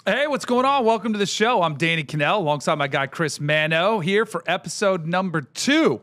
Hey, what's going on? Welcome to the show. I'm Danny Cannell alongside my guy Chris Mano here for episode number 2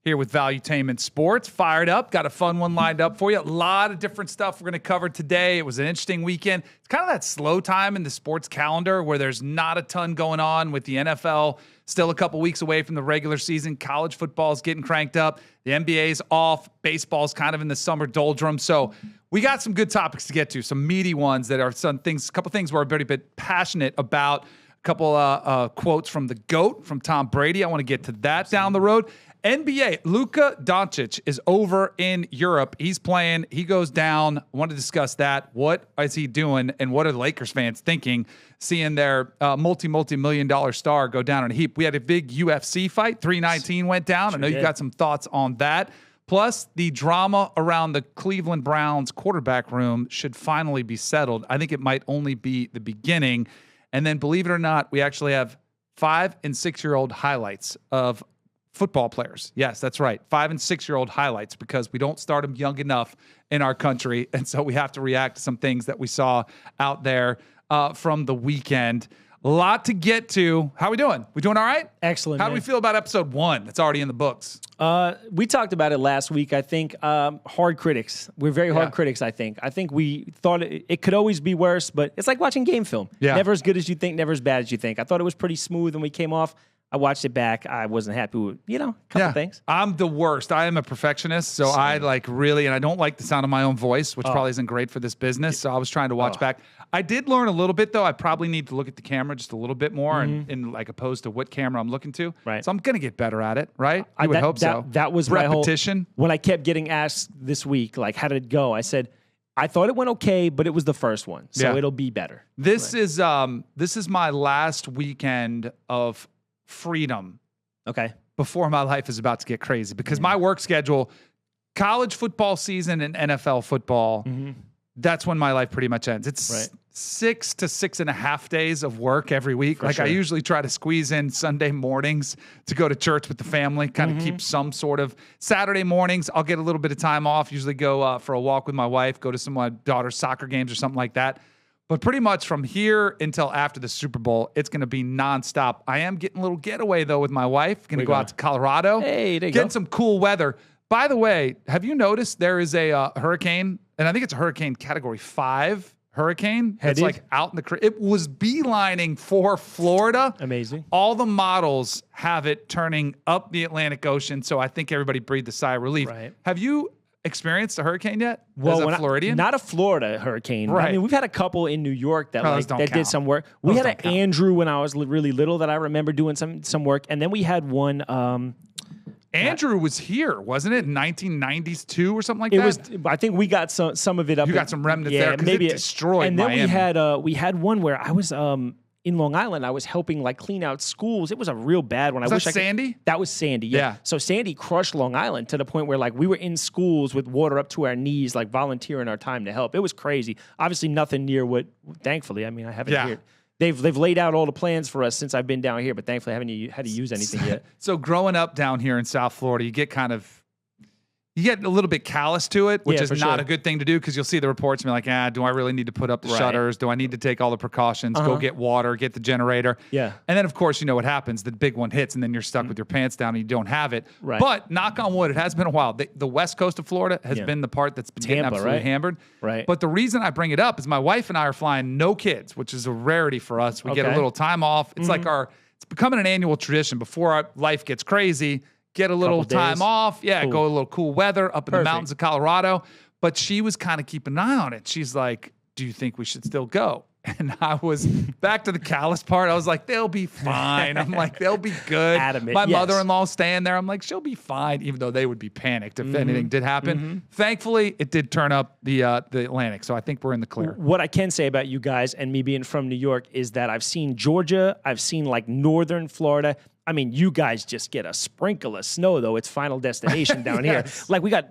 here with Valuetainment Sports. Fired up. Got a fun one lined up for you. A lot of different stuff we're going to cover today. It was an interesting weekend. It's kind of that slow time in the sports calendar where there's not a ton going on with the NFL. Still a couple weeks away from the regular season. College football's getting cranked up. The NBA's off. Baseball's kind of in the summer doldrum. So we got some good topics to get to, some meaty ones that are some things, a couple things we're a very bit passionate about. A couple quotes from the GOAT, from Tom Brady. I want to get to that down the road. NBA, Luka Doncic is over in Europe. He's playing. He goes down. I want to discuss that. What is he doing, and what are the Lakers fans thinking, seeing their multi-million-dollar star go down in a heap? We had a big UFC fight. 319 went down. I know you got some thoughts on that. Plus, the drama around the Cleveland Browns quarterback room should finally be settled. I think it might only be the beginning. And then, believe it or not, we actually have 5- and 6-year-old highlights of football players. Yes, that's right. 5- and 6-year-old highlights, because we don't start them young enough in our country. And so we have to react to some things that we saw out there from the weekend. A lot to get to. How we doing? We doing all right? Excellent. How do we feel about episode 1? That's already in the books. We talked about it last week. I think hard critics. We're very hard critics, I think. I think we thought it could always be worse, but it's like watching game film. Yeah. Never as good as you think, never as bad as you think. I thought it was pretty smooth when we came off. I watched it back. I wasn't happy with, a couple things. I'm the worst. I am a perfectionist, so Same. I and I don't like the sound of my own voice, which probably isn't great for this business, so I was trying to watch back. I did learn a little bit, though. I probably need to look at the camera just a little bit more, and like opposed to what camera I'm looking to. Right. So I'm going to get better at it, right? I would hope so. That was repetition. My whole, when I kept getting asked this week, like, how did it go? I said, I thought it went okay, but it was the first one, so it'll be better. This is my last weekend of freedom. Okay. Before my life is about to get crazy, because my work schedule, college football season and NFL football, that's when my life pretty much ends. It's 6 to 6.5 days of work every week. I usually try to squeeze in Sunday mornings to go to church with the family, kind of keep some sort of Saturday mornings. I'll get a little bit of time off, usually go for a walk with my wife, go to some of my daughter's soccer games or something like that. But pretty much from here until after the Super Bowl, it's going to be nonstop. I am getting a little getaway, though, with my wife. Going to go out to Colorado. Hey, there you Getting go. some cool weather. By the way, have you noticed there is a hurricane, and I think it's a hurricane category 5 hurricane. It's like out in the it was beelining for Florida. Amazing. All the models have it turning up the Atlantic Ocean, so I think everybody breathed a sigh of relief. Right. Have you experienced a hurricane yet? Well, as a Floridian? Not a Florida hurricane. Right. I mean, we've had a couple in New York that count. did some work. We Those had don't an count. Andrew when I was really little that I remember doing some work, and then we had one. Andrew was here, wasn't it? In 1992 or something like that? It was. I think we got some of it up. You got some remnants there because maybe it destroyed And then Miami. we had one where I was in Long Island. I was helping clean out schools. It was a real bad one. Was that Sandy? That was Sandy. Yeah. So Sandy crushed Long Island to the point where we were in schools with water up to our knees, volunteering our time to help. It was crazy. Obviously, nothing near what. Thankfully, I mean, I haven't here. They've laid out all the plans for us since I've been down here, but thankfully I haven't had to use anything yet. So growing up down here in South Florida, you get a little bit callous to it, which is not a good thing to do, because you'll see the reports and be like, do I really need to put up the shutters? Do I need to take all the precautions? Go get water, get the generator. Yeah. And then, of course, you know what happens. The big one hits, and then you're stuck with your pants down and you don't have it. Right. But knock on wood, it has been a while. The west coast of Florida has been the part that's been getting Tampa, absolutely hammered. Right. But the reason I bring it up is my wife and I are flying no kids, which is a rarity for us. We get a little time off. It's it's becoming an annual tradition. Before our life gets crazy, get a little time off. Yeah, cool. Go a little cool weather up in the mountains of Colorado. But she was kind of keeping an eye on it. She's like, do you think we should still go? And I was back to the callous part. I was like, they'll be fine. I'm like, they'll be good. Adamant, My mother-in-law's staying there. I'm like, she'll be fine, even though they would be panicked if anything did happen. Thankfully, it did turn up the Atlantic, so I think we're in the clear. What I can say about you guys and me being from New York is that I've seen Georgia. I've seen northern Florida. I mean, you guys just get a sprinkle of snow, though. It's Final Destination down here. We got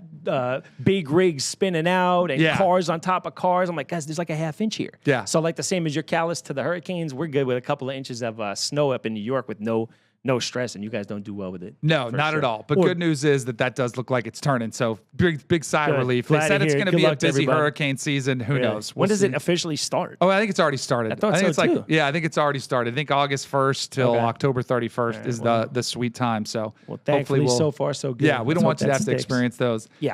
big rigs spinning out and cars on top of cars. I'm like, guys, there's a half inch here. Yeah. So the same as you're callous to the hurricanes, we're good with a couple of inches of snow up in New York with no no stress, and you guys don't do well with it. No, for not sure. at all. But good news is that does look like it's turning. So big sigh of Good. relief. Glad They to said it's hear it. going to Good be a luck to busy everybody. hurricane season. Who knows? When We'll does see. it officially start? Oh, I think it's already started. I thought think so, it's like too. I think it's already started. I think August 1st till Okay. October 31st is well. the sweet time. So Well, hopefully thankfully, so far so good. Yeah, we Let's don't want hope you to that have to sticks. experience those. Yeah.